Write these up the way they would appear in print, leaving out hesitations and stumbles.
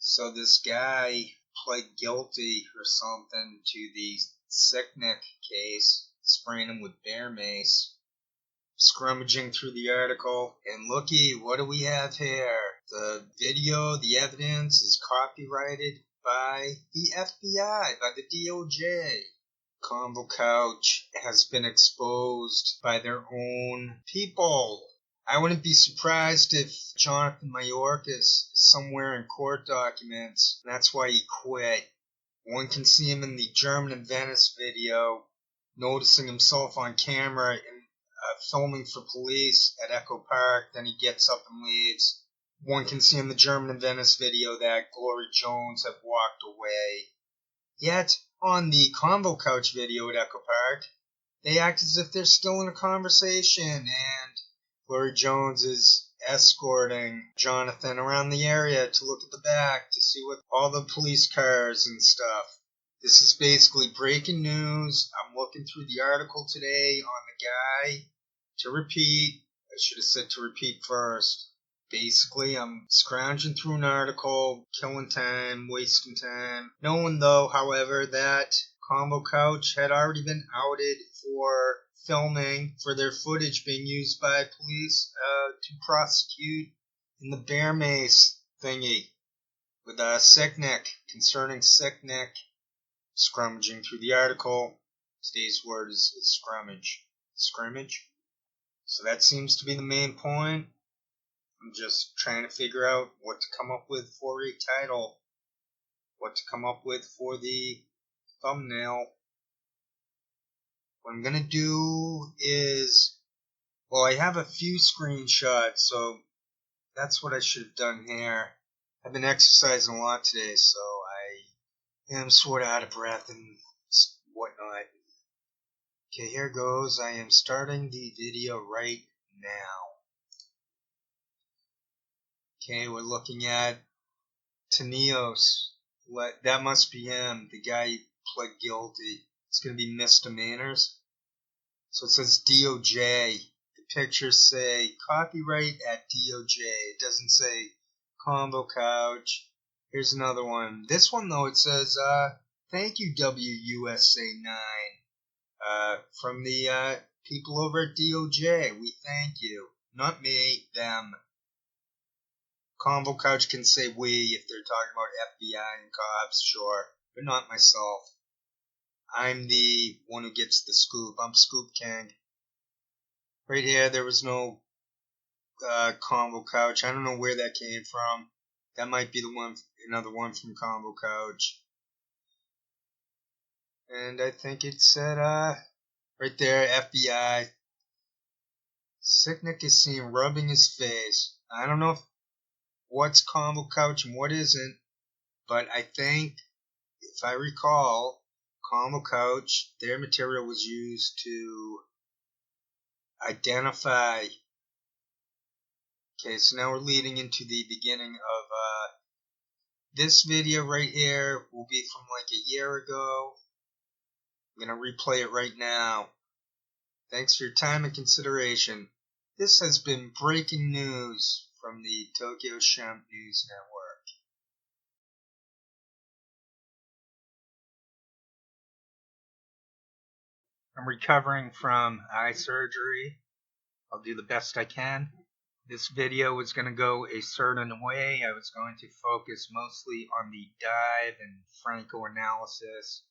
So this guy pled guilty or something to the Sicknick case, spraying him with bear mace. Scrummaging through the article, and looky, what do we have here? The video, the evidence is copyrighted by the FBI, by the DOJ. Convo Couch has been exposed by their own people. I wouldn't be surprised if Jonathan Mayorkas is somewhere in court documents, and that's why he quit. One can see him in the German and Venice video, noticing himself on camera and filming for police at Echo Park. Then he gets up and leaves. One can see in the German and Venice video that Glory Jones had walked away. Yet, on the Convo Couch video at Echo Park, they act as if they're still in a conversation, and Glory Jones is escorting Jonathan around the area to look at the back to see what all the police cars and stuff. This is basically breaking news. I'm looking through the article today on the guy. To repeat, I should have said to repeat first. Basically, I'm scrounging through an article, killing time, wasting time. Knowing, though, however, that Convo Couch had already been outed for filming, for their footage being used by police to prosecute in the bear mace thingy with Sicknick, concerning Sicknick. Scrummaging through the article. Today's word is scrummage. Scrimmage? So that seems to be the main point. I'm just trying to figure out what to come up with for a title. What to come up with for the thumbnail. What I'm going to do is, well, I have a few screenshots, so that's what I should have done here. I've been exercising a lot today, so I am sort of out of breath and whatnot. Okay, here goes. I am starting the video right now. Okay, we're looking at Tanios. That must be him, the guy who pled guilty. It's going to be misdemeanors. So it says DOJ. The pictures say copyright at DOJ. It doesn't say Convo Couch. Here's another one. This one, though, it says, thank you, WUSA 9. From the people over at DOJ. We thank you. Not me, them. Convo Couch can say we if they're talking about FBI and cops, sure. But not myself. I'm the one who gets the scoop. I'm Scoop King. Right here, there was no Convo Couch. I don't know where that came from. That might be the one, another one from Convo Couch. And I think it said, right there, FBI. Sicknick is seen rubbing his face. I don't know what's Convo Couch and what isn't, but I think, if I recall, Convo Couch, their material was used to identify. Okay, so now we're leading into the beginning of this video right here. Will be from like a year ago. I'm going to replay it right now. Thanks for your time and consideration. This has been breaking news from the Tokyo Shemp News Network. I'm recovering from eye surgery. I'll do the best I can. This video was going to go a certain way. I was going to focus mostly on the dive and Franco analysis.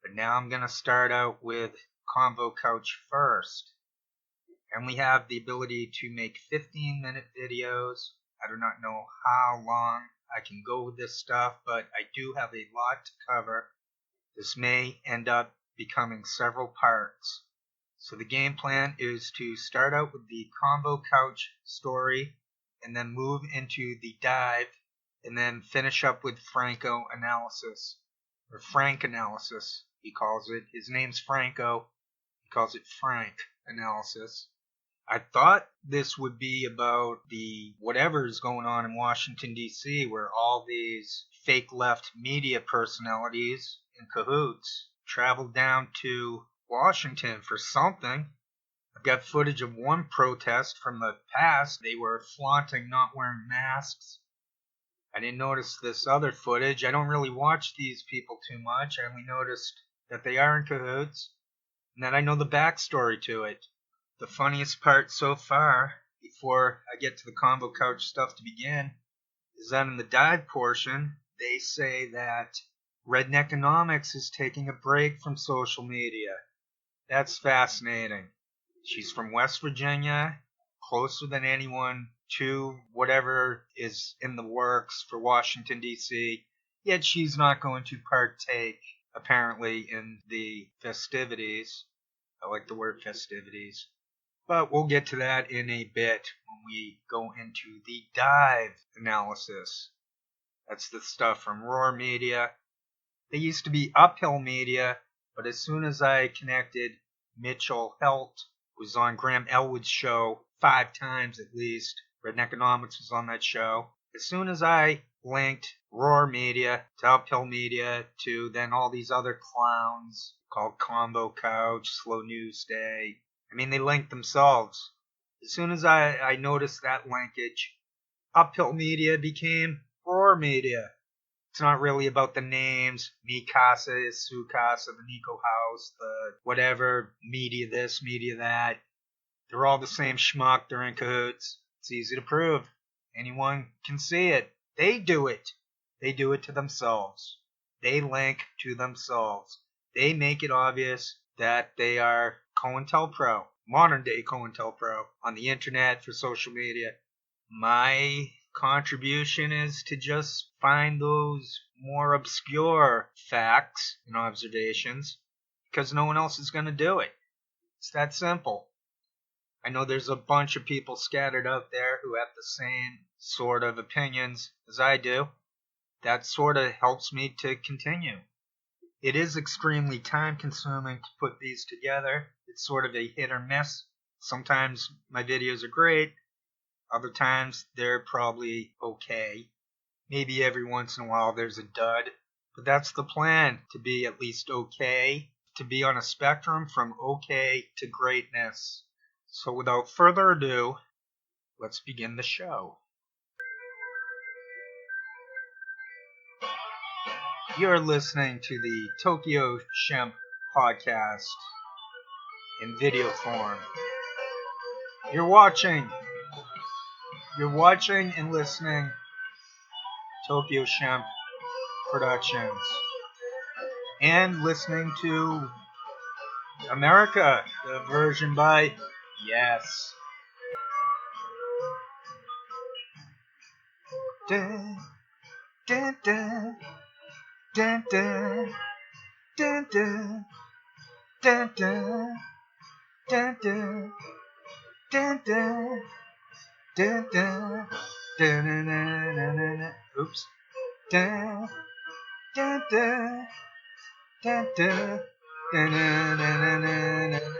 But now I'm going to start out with Convo Couch first. And we have the ability to make 15-minute videos. I do not know how long I can go with this stuff, but I do have a lot to cover. This may end up becoming several parts. So the game plan is to start out with the Convo Couch story, and then move into the dive, and then finish up with Franco analysis, or Frank analysis, he calls it. His name's Franco. He calls it Frank analysis. I thought this would be about the whatever's going on in Washington, D.C., where all these fake left media personalities in cahoots traveled down to Washington for something. I've got footage of one protest from the past. They were flaunting not wearing masks. I didn't notice this other footage. I don't really watch these people too much. I only noticed that they are in cahoots, and that I know the backstory to it. The funniest part so far, before I get to the Convo Couch stuff to begin, is that in the dive portion, they say that Redneckonomics is taking a break from social media. That's fascinating. She's from West Virginia, closer than anyone to whatever is in the works for Washington, D.C., yet she's not going to partake, apparently, in the festivities. I like the word festivities. But we'll get to that in a bit when we go into the dive analysis. That's the stuff from Roar Media. They used to be Uphill Media, but as soon as I connected Mitchell Helt, who was on Graham Elwood's show 5 times at least, Redneckonomics was on that show. As soon as I linked Roar Media to Uphill Media to then all these other clowns called Convo Couch, Slow News Day, I mean, they linked themselves. As soon as I noticed that linkage, Uphill Media became Roar Media. It's not really about the names. Mi Casa is Su Casa, the Nico House, the whatever, media this, media that. They're all the same schmuck. They're in cahoots. It's easy to prove. Anyone can see it. They do it. They do it to themselves. They link to themselves. They make it obvious that they are COINTELPRO, modern day COINTELPRO, on the internet for social media. My contribution is to just find those more obscure facts and observations because no one else is going to do it. It's that simple. I know there's a bunch of people scattered out there who have the same sort of opinions as I do. That sort of helps me to continue. It is extremely time consuming to put these together. It's sort of a hit or miss. Sometimes my videos are great. Other times they're probably okay. Maybe every once in a while there's a dud. But that's the plan, to be at least okay. To be on a spectrum from okay to greatness. So without further ado, let's begin the show. You're listening to the Tokyo Shemp podcast in video form. You're watching and listening Tokyo Shemp Productions. And listening to America, the version by Yes. Dun, dun, dun, dun, dun, dun, dun, dun, dun, dun, dun, dun, dun. Dun, dun, dun, dun, dun, dun, dun. Oops. Dun, dun, dun, dun, dun, dun, dun, dun, dun, dun, dun, dun.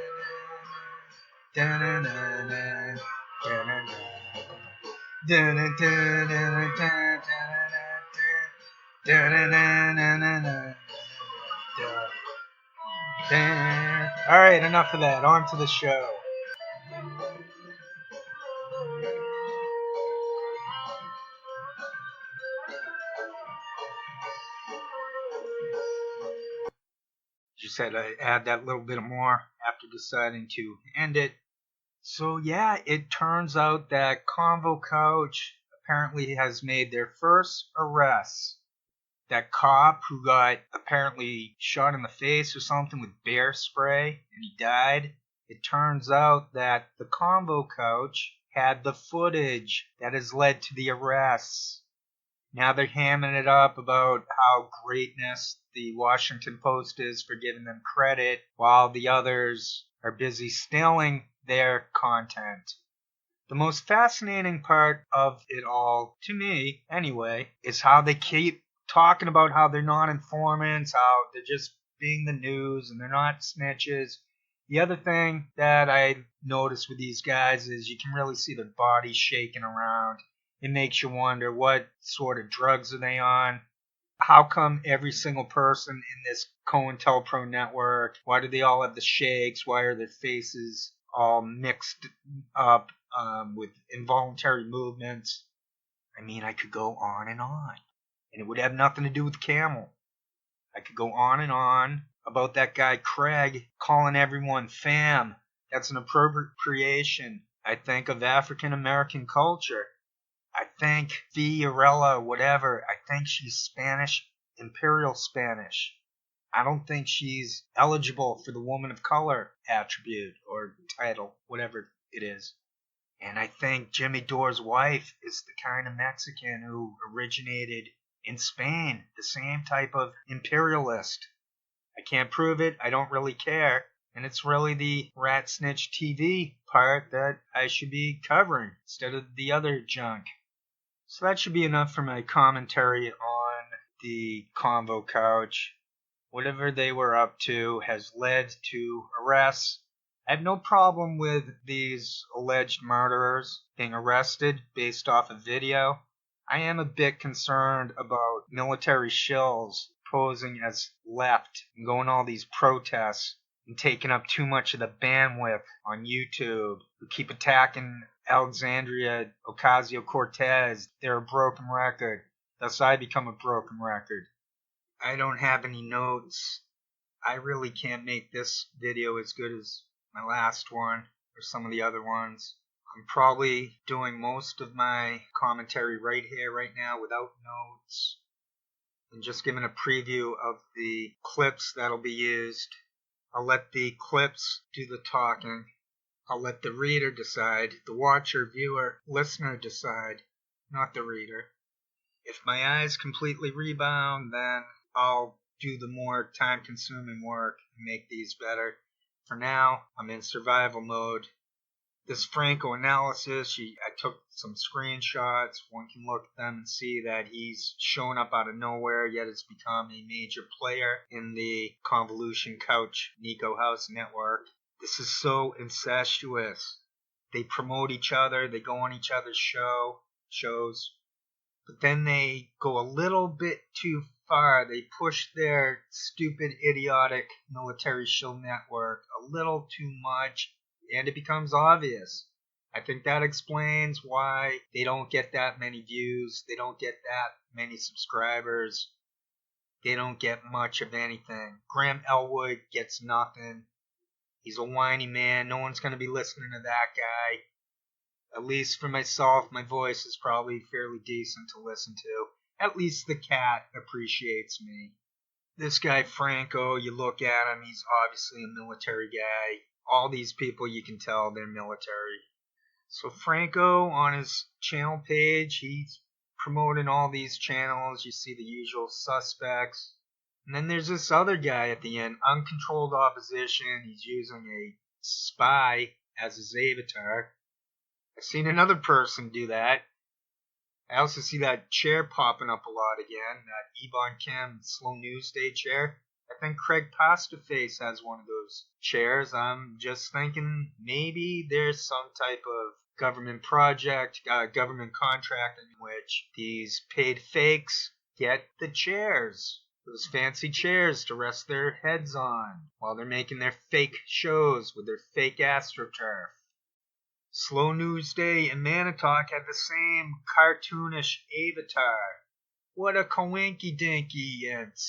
All right, enough of that. On to the show. Just had to add that little bit more after deciding to end it. So yeah, it turns out that Convo Couch apparently has made their first arrest. That cop who got apparently shot in the face or something with bear spray and he died. It turns out that the Convo Couch had the footage that has led to the arrests. Now they're hamming it up about how greatness the Washington Post is for giving them credit, while the others are busy stealing their content. The most fascinating part of it all, to me anyway, is how they keep talking about how they're not informants, how they're just being the news and they're not snitches. The other thing that I noticed with these guys is you can really see their bodies shaking around. It makes you wonder, what sort of drugs are they on? How come every single person in this COINTELPRO network, why do they all have the shakes? Why are their faces all mixed up with involuntary movements? I mean, I could go on, and it would have nothing to do with Camel. I could go on and on about that guy Craig calling everyone fam. That's an appropriation, I think, of African American culture. I think Fiorella, whatever, I think she's Spanish, Imperial Spanish. I don't think she's eligible for the woman of color attribute or title, whatever it is. And I think Jimmy Dore's wife is the kind of Mexican who originated in Spain, the same type of imperialist. I can't prove it, I don't really care, and it's really the Rat Snitch TV part that I should be covering instead of the other junk. So that should be enough for my commentary on the Convo Couch. Whatever they were up to has led to arrests. I have no problem with these alleged murderers being arrested based off of video. I am a bit concerned about military shills posing as left and going all these protests and taking up too much of the bandwidth on YouTube, who keep attacking Alexandria Ocasio-Cortez. They're a broken record. Thus I become a broken record. I don't have any notes. I really can't make this video as good as my last one or some of the other ones. I'm probably doing most of my commentary right here, right now, without notes, and just giving a preview of the clips that'll be used. I'll let the clips do the talking. I'll let the reader decide, the watcher, viewer, listener decide, not the reader. If my eyes completely rebound, then I'll do the more time-consuming work and make these better. For now, I'm in survival mode. This Franco analysis, I took some screenshots. One can look at them and see that he's shown up out of nowhere, yet has become a major player in the Convo Couch Nico House network. This is so incestuous. They promote each other, they go on each other's shows, but then they go a little bit too far. They push their stupid, idiotic military shill network a little too much, and it becomes obvious. I think that explains why they don't get that many views, they don't get that many subscribers, they don't get much of anything. Graham Elwood gets nothing. He's a whiny man. No one's going to be listening to that guy. At least for myself, my voice is probably fairly decent to listen to. At least the cat appreciates me. This guy Franco, you look at him, he's obviously a military guy. All these people, you can tell they're military. So Franco, on his channel page, he's promoting all these channels. You see the usual suspects. And then there's this other guy at the end, uncontrolled opposition. He's using a spy as his avatar. I've seen another person do that. I also see that chair popping up a lot again, that Yvonne Kim Slow News Day chair. I think Craig Pastaface has one of those chairs. I'm just thinking maybe there's some type of government project, government contract in which these paid fakes get the chairs. Those fancy chairs to rest their heads on while they're making their fake shows with their fake AstroTurf. Slow News Day and Manitalk had the same cartoonish avatar. What a coinky-dinky int.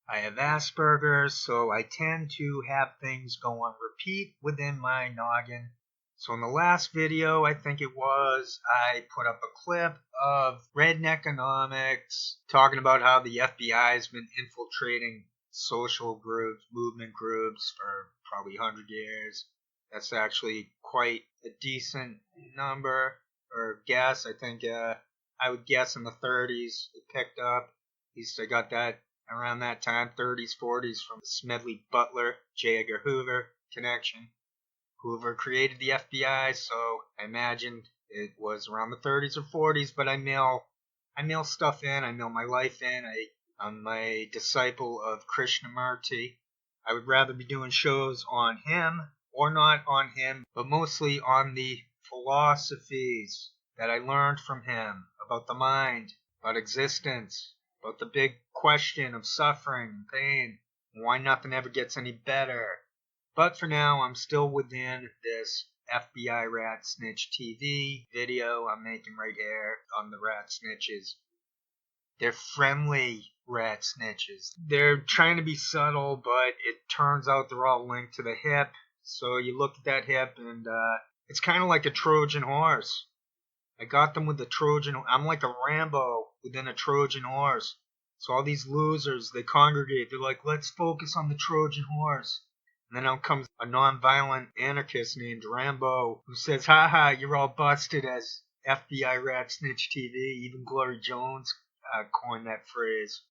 I have Asperger's, so I tend to have things go on repeat within my noggin. So in the last video, I think it was, I put up a clip of Redneckonomics talking about how the FBI has been infiltrating social groups, movement groups for probably 100 years. That's actually quite a decent number, or guess. I think I would guess in the 30s it picked up. At least I got that around that time, 30s, 40s, from the Smedley Butler, J. Edgar Hoover connection. Hoover created the FBI, so I imagined it was around the 30s or 40s, but I mail stuff in, I mail my life in. I'm a disciple of Krishnamurti. I would rather be doing shows on him, or not on him, but mostly on the philosophies that I learned from him about the mind, about existence, about the big question of suffering and pain, and why nothing ever gets any better. But for now, I'm still within this FBI Rat Snitch TV video I'm making right here on the rat snitches. They're friendly rat snitches. They're trying to be subtle, but it turns out they're all linked to the hip. So you look at that hip, and it's kind of like a Trojan horse. I got them with the Trojan. I'm like a Rambo within a Trojan horse. So all these losers, they congregate. They're like, let's focus on the Trojan horse. And then out comes a non-violent anarchist named Rambo who says, haha, you're all busted as FBI Rat Snitch TV. Even Glory Jones coined that phrase.